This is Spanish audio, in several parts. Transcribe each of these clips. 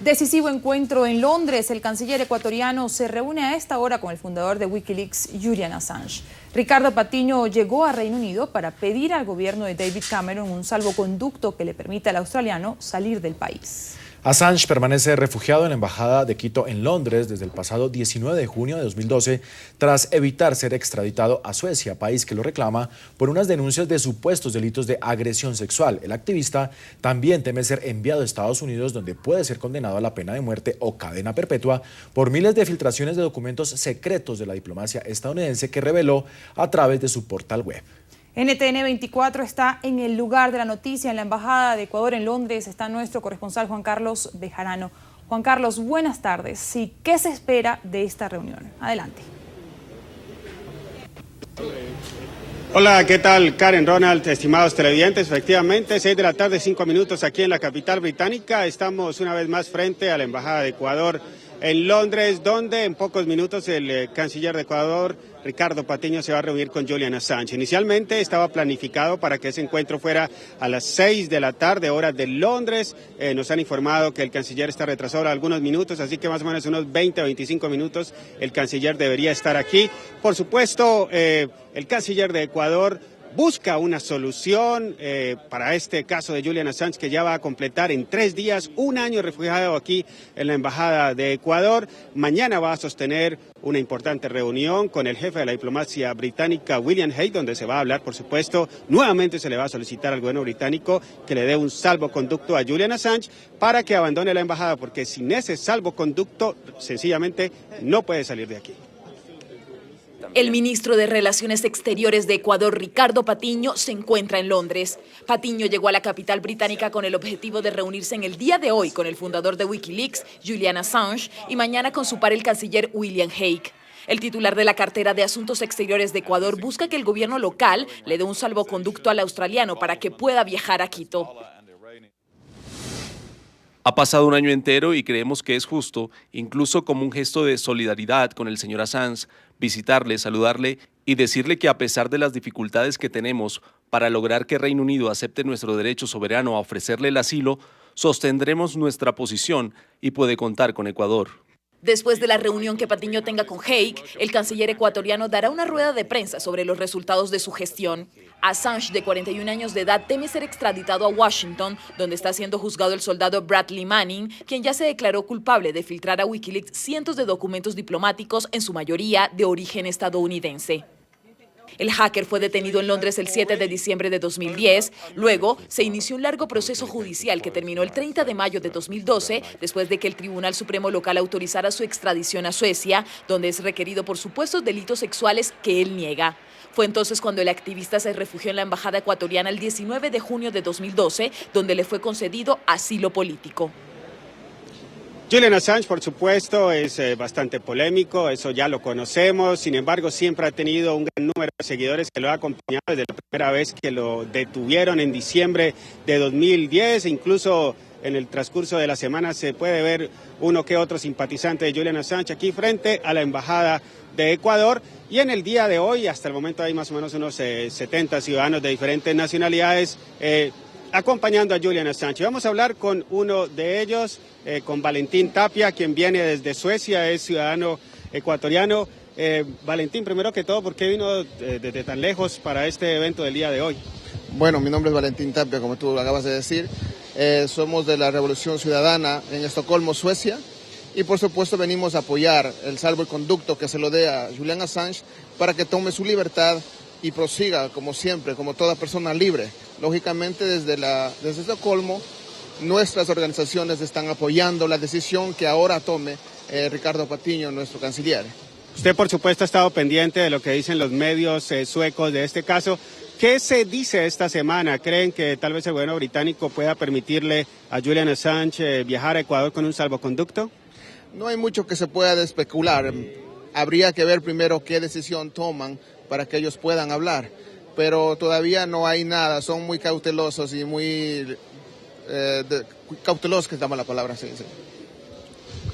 Decisivo encuentro en Londres. El canciller ecuatoriano se reúne a esta hora con el fundador de Wikileaks, Julian Assange. Ricardo Patiño llegó a Reino Unido para pedir al gobierno de David Cameron un salvoconducto que le permita al australiano salir del país. Assange permanece refugiado en la Embajada de Quito en Londres desde el pasado 19 de junio de 2012 tras evitar ser extraditado a Suecia, país que lo reclama por unas denuncias de supuestos delitos de agresión sexual. El activista también teme ser enviado a Estados Unidos, donde puede ser condenado a la pena de muerte o cadena perpetua por miles de filtraciones de documentos secretos de la diplomacia estadounidense que reveló a través de su portal web. NTN 24 está en el lugar de la noticia, en la Embajada de Ecuador en Londres. Está nuestro corresponsal Juan Carlos Bejarano. Juan Carlos, buenas tardes. Sí, ¿qué se espera de esta reunión? Adelante. Hola, ¿qué tal? Karen, Ronald, estimados televidentes. Efectivamente, 6 de la tarde, 5 minutos aquí en la capital británica. Estamos una vez más frente a la Embajada de Ecuador en Londres, donde en pocos minutos el canciller de Ecuador, Ricardo Patiño, se va a reunir con Julian Assange. Inicialmente estaba planificado para que ese encuentro fuera a las 6 de la tarde, hora de Londres. Nos han informado que el canciller está retrasado algunos minutos, así que más o menos unos 20 o 25 minutos el canciller debería estar aquí. Por supuesto, el canciller de Ecuador busca una solución para este caso de Julian Assange, que ya va a completar en 3 días 1 año refugiado aquí en la Embajada de Ecuador. Mañana va a sostener una importante reunión con el jefe de la diplomacia británica, William Hague, donde se va a hablar, por supuesto, nuevamente se le va a solicitar al gobierno británico que le dé un salvoconducto a Julian Assange para que abandone la embajada, porque sin ese salvoconducto sencillamente no puede salir de aquí. El ministro de Relaciones Exteriores de Ecuador, Ricardo Patiño, se encuentra en Londres. Patiño llegó a la capital británica con el objetivo de reunirse en el día de hoy con el fundador de Wikileaks, Julian Assange, y mañana con su par, el canciller William Hague. El titular de la cartera de Asuntos Exteriores de Ecuador busca que el gobierno local le dé un salvoconducto al australiano para que pueda viajar a Quito. Ha pasado 1 año entero y creemos que es justo, incluso como un gesto de solidaridad con el señor Assange, visitarle, saludarle y decirle que a pesar de las dificultades que tenemos para lograr que Reino Unido acepte nuestro derecho soberano a ofrecerle el asilo, sostendremos nuestra posición y puede contar con Ecuador. Después de la reunión que Patiño tenga con Hague, el canciller ecuatoriano dará una rueda de prensa sobre los resultados de su gestión. Assange, de 41 años de edad, teme ser extraditado a Washington, donde está siendo juzgado el soldado Bradley Manning, quien ya se declaró culpable de filtrar a Wikileaks cientos de documentos diplomáticos, en su mayoría de origen estadounidense. El hacker fue detenido en Londres el 7 de diciembre de 2010. Luego se inició un largo proceso judicial que terminó el 30 de mayo de 2012, después de que el Tribunal Supremo local autorizara su extradición a Suecia, donde es requerido por supuestos delitos sexuales que él niega. Fue entonces cuando el activista se refugió en la embajada ecuatoriana el 19 de junio de 2012, donde le fue concedido asilo político. Julian Assange, por supuesto, es bastante polémico, eso ya lo conocemos. Sin embargo, siempre ha tenido un gran número de seguidores que lo ha acompañado desde la primera vez que lo detuvieron en diciembre de 2010. Incluso en el transcurso de la semana se puede ver uno que otro simpatizante de Julian Assange aquí frente a la Embajada de Ecuador. Y en el día de hoy, hasta el momento, hay más o menos unos 70 ciudadanos de diferentes nacionalidades acompañando a Julian Assange. Vamos a hablar con uno de ellos, con Valentín Tapia, quien viene desde Suecia, es ciudadano ecuatoriano. Valentín, primero que todo, ¿por qué vino desde tan lejos para este evento del día de hoy? Bueno, mi nombre es Valentín Tapia, como tú acabas de decir. Somos de la Revolución Ciudadana en Estocolmo, Suecia. Y por supuesto venimos a apoyar el salvoconducto que se lo dé a Julian Assange para que tome su libertad y prosiga como siempre, como toda persona libre. Lógicamente desde Estocolmo nuestras organizaciones están apoyando la decisión que ahora tome Ricardo Patiño, nuestro canciller. Usted por supuesto ha estado pendiente de lo que dicen los medios suecos de este caso. ¿Qué se dice esta semana? ¿Creen que tal vez el gobierno británico pueda permitirle a Julian Assange viajar a Ecuador con un salvoconducto? No hay mucho que se pueda especular. Habría que ver primero qué decisión toman para que ellos puedan hablar. Pero todavía no hay nada, son muy cautelosos y muy cautelosos, que es la palabra, sí.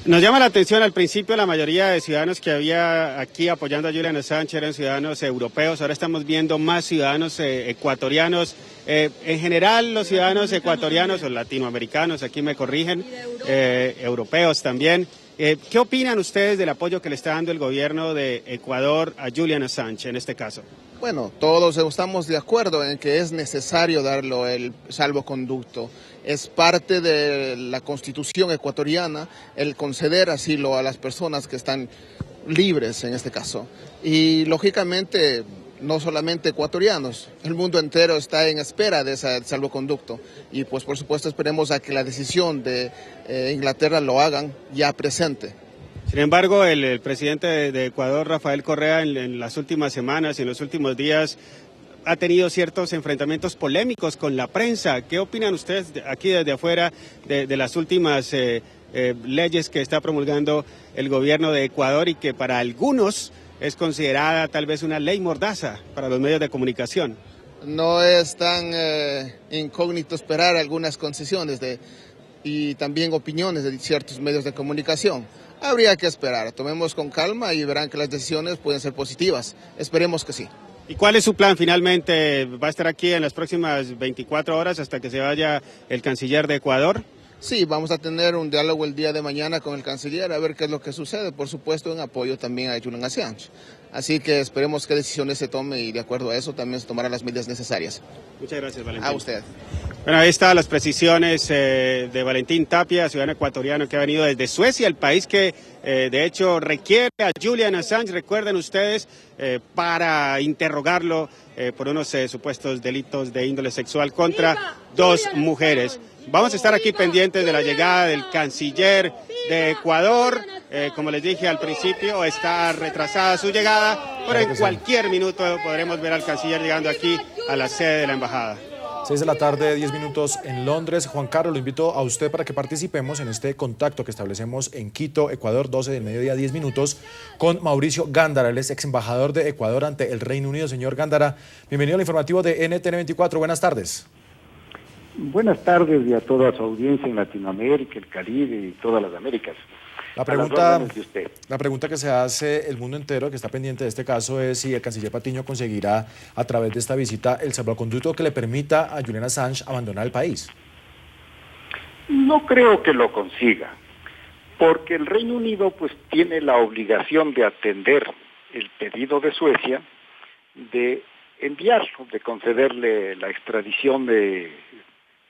Nos llama la atención al principio la mayoría de ciudadanos que había aquí apoyando a Julian Assange eran ciudadanos europeos, ahora estamos viendo más ciudadanos ecuatorianos. En general los ciudadanos ecuatorianos o latinoamericanos, aquí me corrigen, europeos también. ¿Qué opinan ustedes del apoyo que le está dando el gobierno de Ecuador a Julian Assange en este caso? Bueno, todos estamos de acuerdo en que es necesario darlo el salvoconducto. Es parte de la Constitución ecuatoriana el conceder asilo a las personas que están libres en este caso. Y lógicamente, no solamente ecuatorianos, el mundo entero está en espera de ese salvoconducto. Y pues por supuesto esperemos a que la decisión de Inglaterra lo hagan ya presente. Sin embargo, el presidente de Ecuador, Rafael Correa, en las últimas semanas y en los últimos días ha tenido ciertos enfrentamientos polémicos con la prensa. ¿Qué opinan ustedes aquí desde afuera de las últimas leyes que está promulgando el gobierno de Ecuador y que para algunos es considerada tal vez una ley mordaza para los medios de comunicación? No es tan incógnito esperar algunas concesiones y también opiniones de ciertos medios de comunicación. Habría que esperar, tomemos con calma y verán que las decisiones pueden ser positivas. Esperemos que sí. ¿Y cuál es su plan finalmente? ¿Va a estar aquí en las próximas 24 horas hasta que se vaya el canciller de Ecuador? Sí, vamos a tener un diálogo el día de mañana con el canciller a ver qué es lo que sucede, por supuesto en apoyo también a Julian Assange. Así que esperemos qué decisiones se tome y de acuerdo a eso también se tomarán las medidas necesarias. Muchas gracias, Valentín. A usted. Bueno, ahí están las precisiones de Valentín Tapia, ciudadano ecuatoriano que ha venido desde Suecia, el país que de hecho requiere a Julian Assange, recuerden ustedes, para interrogarlo por unos supuestos delitos de índole sexual contra dos mujeres. Vamos a estar aquí pendientes de la llegada del canciller de Ecuador. Como les dije al principio, está retrasada su llegada, pero en cualquier minuto podremos ver al canciller llegando aquí a la sede de la embajada. 6 de la tarde, 10 minutos en Londres. Juan Carlos, lo invito a usted para que participemos en este contacto que establecemos en Quito, Ecuador, 12 del mediodía, 10 minutos, con Mauricio Gándara, él es ex embajador de Ecuador ante el Reino Unido. Señor Gándara, bienvenido al informativo de NTN 24. Buenas tardes. Buenas tardes y a toda su audiencia en Latinoamérica, el Caribe y todas las Américas. La pregunta que se hace el mundo entero que está pendiente de este caso es si el canciller Patiño conseguirá a través de esta visita el salvoconducto que le permita a Julian Assange abandonar el país. No creo que lo consiga, porque el Reino Unido pues tiene la obligación de atender el pedido de Suecia de enviarlo, de concederle la extradición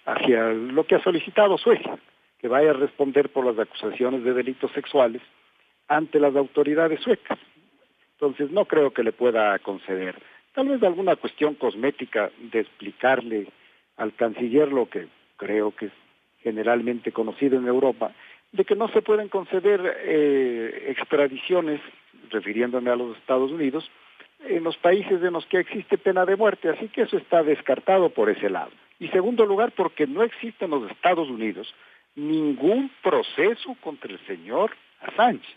hacia lo que ha solicitado Suecia, que vaya a responder por las acusaciones de delitos sexuales ante las autoridades suecas. Entonces no creo que le pueda conceder. Tal vez alguna cuestión cosmética de explicarle al canciller lo que creo que es generalmente conocido en Europa, de que no se pueden conceder extradiciones, refiriéndome a los Estados Unidos, en los países en los que existe pena de muerte, así que eso está descartado por ese lado. Y segundo lugar, porque no existe en los Estados Unidos ningún proceso contra el señor Assange,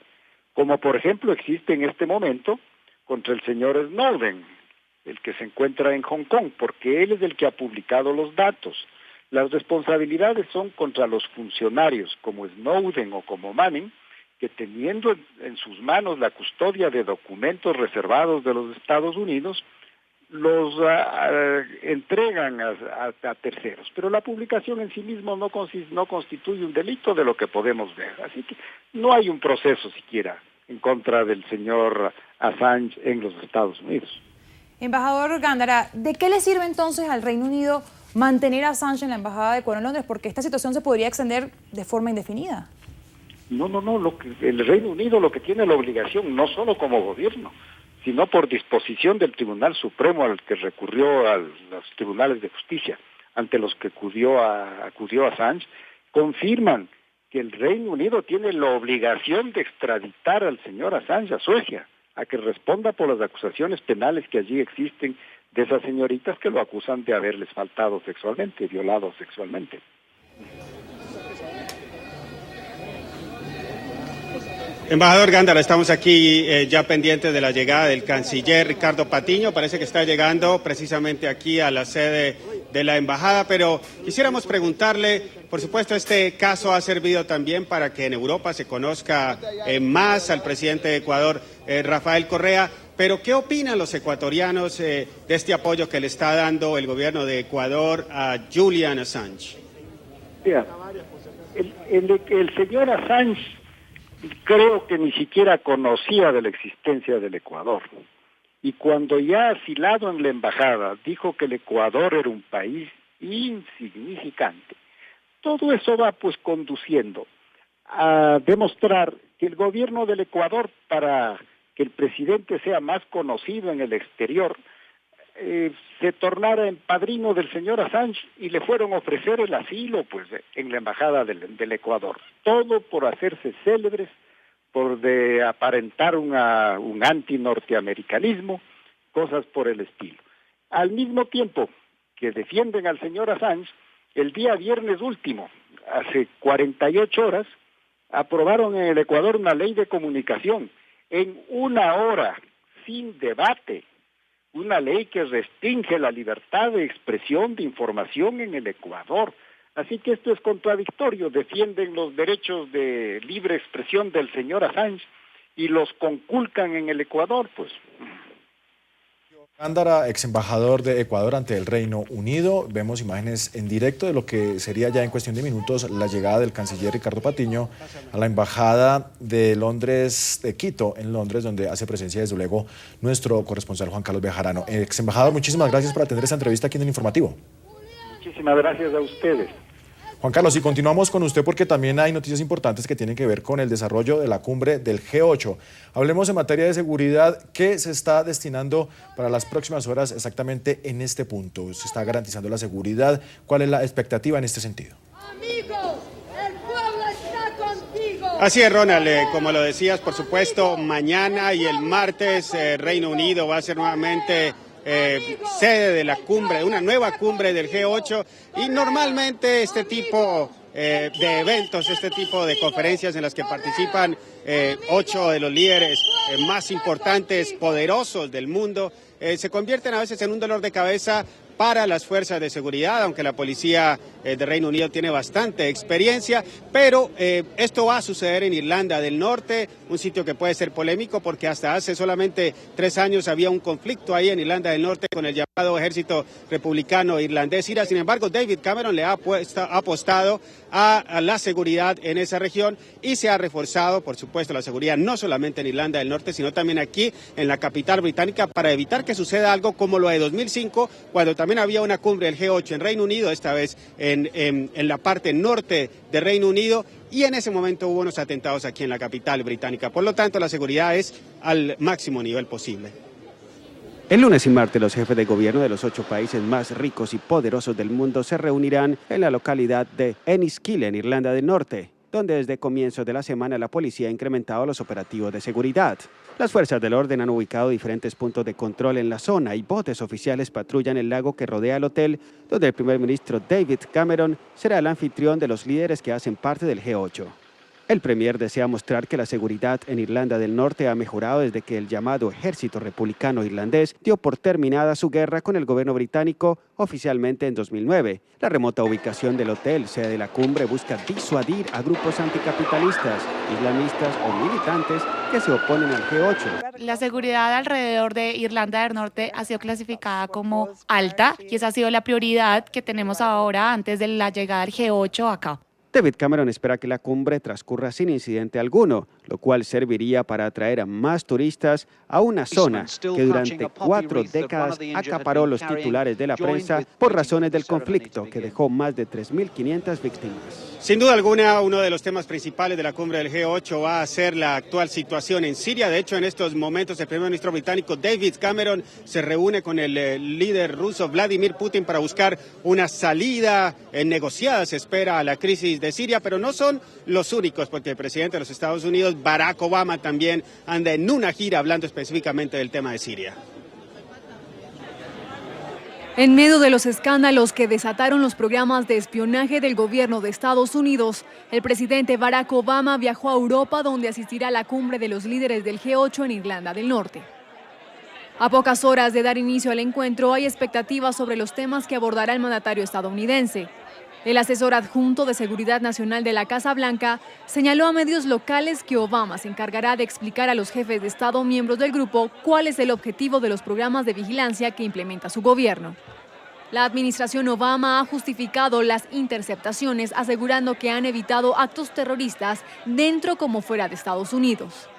como por ejemplo existe en este momento contra el señor Snowden, el que se encuentra en Hong Kong, porque él es el que ha publicado los datos. Las responsabilidades son contra los funcionarios como Snowden o como Manning, que teniendo en sus manos la custodia de documentos reservados de los Estados Unidos, los entregan a terceros. Pero la publicación en sí mismo no constituye un delito de lo que podemos ver. Así que no hay un proceso siquiera en contra del señor Assange en los Estados Unidos. Embajador Gándara, ¿de qué le sirve entonces al Reino Unido mantener a Assange en la Embajada de Ecuador en Londres? Porque esta situación se podría extender de forma indefinida. No, el Reino Unido lo que tiene la obligación, no solo como gobierno, sino por disposición del Tribunal Supremo al que recurrió a los tribunales de justicia, ante los que acudió Assange, confirman que el Reino Unido tiene la obligación de extraditar al señor Assange a Suecia, a que responda por las acusaciones penales que allí existen de esas señoritas que lo acusan de haberles faltado sexualmente, violado sexualmente. Embajador Gándara, estamos aquí ya pendientes de la llegada del canciller Ricardo Patiño. Parece que está llegando precisamente aquí a la sede de la embajada, pero quisiéramos preguntarle, por supuesto, este caso ha servido también para que en Europa se conozca más al presidente de Ecuador, Rafael Correa, pero ¿qué opinan los ecuatorianos de este apoyo que le está dando el gobierno de Ecuador a Julian Assange? Mira, el señor Assange creo que ni siquiera conocía de la existencia del Ecuador. Y cuando ya asilado en la embajada dijo que el Ecuador era un país insignificante, todo eso va pues conduciendo a demostrar que el gobierno del Ecuador, para que el presidente sea más conocido en el exterior, se tornara en padrino del señor Assange y le fueron a ofrecer el asilo pues en la embajada del Ecuador. Todo por hacerse célebres, por de aparentar un anti-norteamericanismo, cosas por el estilo. Al mismo tiempo que defienden al señor Assange, el día viernes último, hace 48 horas, aprobaron en el Ecuador una ley de comunicación en 1 hora, sin debate, una ley que restringe la libertad de expresión, de información en el Ecuador. Así que esto es contradictorio, defienden los derechos de libre expresión del señor Assange y los conculcan en el Ecuador, pues. Gándara, ex embajador de Ecuador ante el Reino Unido. Vemos imágenes en directo de lo que sería ya en cuestión de minutos la llegada del canciller Ricardo Patiño a la embajada de Londres, de Quito, en Londres, donde hace presencia desde luego nuestro corresponsal Juan Carlos Bejarano. Ex embajador, muchísimas gracias por atender esta entrevista aquí en el Informativo. Muchísimas gracias a ustedes. Juan Carlos, y continuamos con usted porque también hay noticias importantes que tienen que ver con el desarrollo de la cumbre del G8. Hablemos en materia de seguridad. ¿Qué se está destinando para las próximas horas exactamente en este punto? ¿Se está garantizando la seguridad? ¿Cuál es la expectativa en este sentido? Amigos, el pueblo está contigo. Así es, Ronald, como lo decías, por supuesto, mañana y el martes Reino Unido va a ser nuevamente sede de la cumbre, de una nueva cumbre del G8, y normalmente este tipo de eventos, este tipo de conferencias en las que participan 8 de los líderes más importantes, poderosos del mundo, se convierten a veces en un dolor de cabeza para las fuerzas de seguridad, aunque la policía de Reino Unido tiene bastante experiencia, pero esto va a suceder en Irlanda del Norte, un sitio que puede ser polémico porque hasta hace solamente 3 años había un conflicto ahí en Irlanda del Norte con el llamado ejército republicano irlandés. Sin embargo, David Cameron le ha apostado a la seguridad en esa región y se ha reforzado, por supuesto, la seguridad no solamente en Irlanda del Norte, sino también aquí en la capital británica para evitar que suceda algo como lo de 2005, cuando también había una cumbre del G8 en Reino Unido, esta vez en la parte norte de Reino Unido, y en ese momento hubo unos atentados aquí en la capital británica. Por lo tanto, la seguridad es al máximo nivel posible. El lunes y martes los jefes de gobierno de los 8 países más ricos y poderosos del mundo se reunirán en la localidad de Enniskillen, en Irlanda del Norte, donde desde comienzos de la semana la policía ha incrementado los operativos de seguridad. Las fuerzas del orden han ubicado diferentes puntos de control en la zona y botes oficiales patrullan el lago que rodea el hotel, donde el primer ministro David Cameron será el anfitrión de los líderes que hacen parte del G8. El premier desea mostrar que la seguridad en Irlanda del Norte ha mejorado desde que el llamado Ejército Republicano Irlandés dio por terminada su guerra con el gobierno británico oficialmente en 2009. La remota ubicación del hotel, sede de la cumbre, busca disuadir a grupos anticapitalistas, islamistas o militantes que se oponen al G8. La seguridad alrededor de Irlanda del Norte ha sido clasificada como alta y esa ha sido la prioridad que tenemos ahora antes de la llegada del G8 acá. David Cameron espera que la cumbre transcurra sin incidente alguno, lo cual serviría para atraer a más turistas a una zona que durante 4 décadas acaparó los titulares de la prensa por razones del conflicto que dejó más de 3.500 víctimas. Sin duda alguna, uno de los temas principales de la cumbre del G8 va a ser la actual situación en Siria. De hecho, en estos momentos el primer ministro británico David Cameron se reúne con el líder ruso Vladimir Putin para buscar una salida negociada, se espera, a la crisis de Siria, pero no son los únicos, porque el presidente de los Estados Unidos, Barack Obama, también anda en una gira hablando específicamente del tema de Siria. En medio de los escándalos que desataron los programas de espionaje del gobierno de Estados Unidos, el presidente Barack Obama viajó a Europa, donde asistirá a la cumbre de los líderes del G8 en Irlanda del Norte. A pocas horas de dar inicio al encuentro, hay expectativas sobre los temas que abordará el mandatario estadounidense. El asesor adjunto de Seguridad Nacional de la Casa Blanca señaló a medios locales que Obama se encargará de explicar a los jefes de Estado miembros del grupo cuál es el objetivo de los programas de vigilancia que implementa su gobierno. La administración Obama ha justificado las interceptaciones, asegurando que han evitado actos terroristas dentro como fuera de Estados Unidos.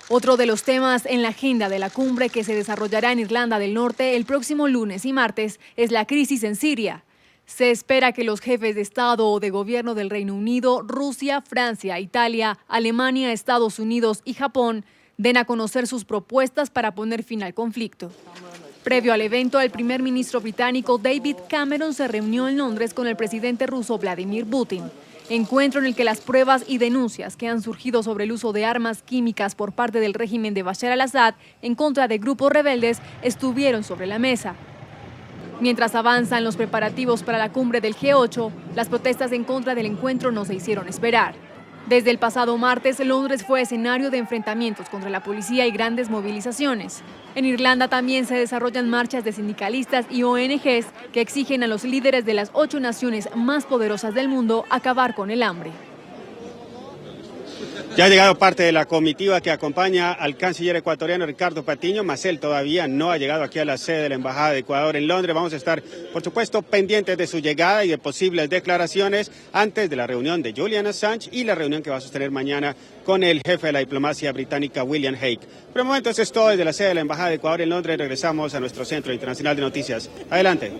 Otro de los temas en la agenda de la cumbre que se desarrollará en Irlanda del Norte el próximo lunes y martes es la crisis en Siria. Se espera que los jefes de Estado o de gobierno del Reino Unido, Rusia, Francia, Italia, Alemania, Estados Unidos y Japón den a conocer sus propuestas para poner fin al conflicto. Previo al evento, el primer ministro británico David Cameron se reunió en Londres con el presidente ruso Vladimir Putin. Encuentro en el que las pruebas y denuncias que han surgido sobre el uso de armas químicas por parte del régimen de Bashar al-Assad en contra de grupos rebeldes estuvieron sobre la mesa. Mientras avanzan los preparativos para la cumbre del G8, las protestas en contra del encuentro no se hicieron esperar. Desde el pasado martes, Londres fue escenario de enfrentamientos contra la policía y grandes movilizaciones. En Irlanda también se desarrollan marchas de sindicalistas y ONGs que exigen a los líderes de las 8 naciones más poderosas del mundo acabar con el hambre. Ya ha llegado parte de la comitiva que acompaña al canciller ecuatoriano Ricardo Patiño, mas él todavía no ha llegado aquí a la sede de la Embajada de Ecuador en Londres. Vamos a estar, por supuesto, pendientes de su llegada y de posibles declaraciones antes de la reunión de Julian Assange y la reunión que va a sostener mañana con el jefe de la diplomacia británica, William Hague. Por el momento eso es todo desde la sede de la Embajada de Ecuador en Londres. Regresamos a nuestro Centro Internacional de Noticias. Adelante.